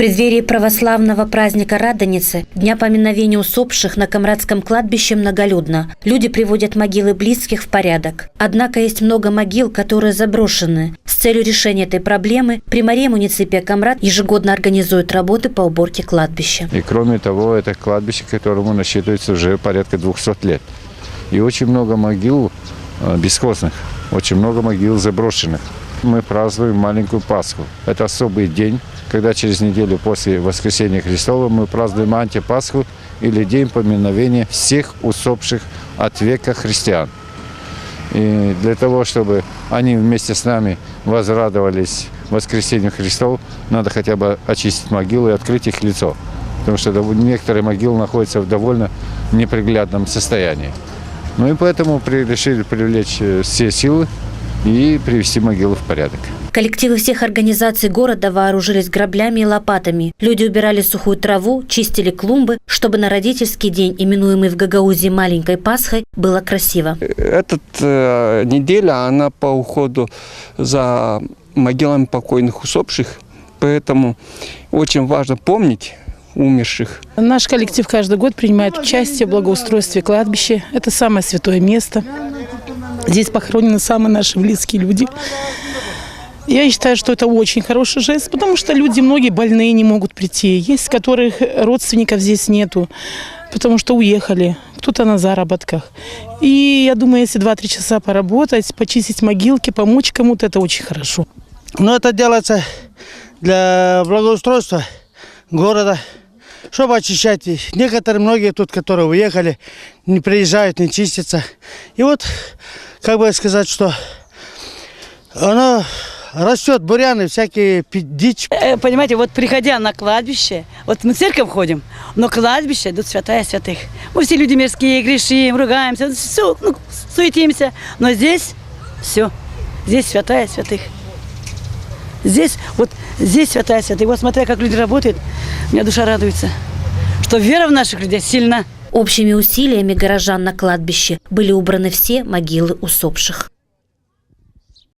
преддверии православного праздника Радоницы, Дня поминовения усопших, на Камрадском кладбище многолюдно. Люди приводят могилы близких в порядок. Однако есть много могил, которые заброшены. С целью решения этой проблемы Примария муниципия Камрад ежегодно организует работы по уборке кладбища. И кроме того, это кладбище, которому насчитывается уже порядка 200 лет. И очень много могил бесхозных, очень много могил заброшенных. Мы празднуем маленькую Пасху. Это особый день, когда через неделю после Воскресения Христова мы празднуем антипасху или день поминовения всех усопших от века христиан. И для того, чтобы они вместе с нами возрадовались Воскресению Христову, надо хотя бы очистить могилы и открыть их лицо. Потому что некоторые могилы находятся в довольно неприглядном состоянии. Ну и поэтому решили привлечь все силы и привести могилу в порядок. Коллективы всех организаций города вооружились граблями и лопатами. Люди убирали сухую траву, чистили клумбы, чтобы на родительский день, именуемый в Гагаузии маленькой Пасхой, было красиво. Эта неделя, она по уходу за могилами покойных усопших, поэтому очень важно помнить умерших. Наш коллектив каждый год принимает участие в благоустройстве кладбища. Это самое святое место. Здесь похоронены самые наши близкие люди. Я считаю, что это очень хороший жест, потому что люди, многие больные, не могут прийти. Есть, которых родственников здесь нету, потому что уехали, кто-то на заработках. И я думаю, если 2-3 часа поработать, почистить могилки, помочь кому-то, это очень хорошо. Но это делается для благоустройства города, чтобы очищать. Многие тут, которые уехали, не приезжают, не чистятся. И вот, как бы сказать, что оно растет, буряны, всякие дичь. Понимаете, вот приходя на кладбище, вот мы в церковь ходим, но кладбище тут святая святых. Мы все люди мирские, грешим, ругаемся, все, суетимся. Но здесь все, здесь святая святых. Здесь святая святых. Вот смотря, как люди работают, у меня душа радуется, что вера в наших людей сильна. Общими усилиями горожан на кладбище были убраны все могилы усопших.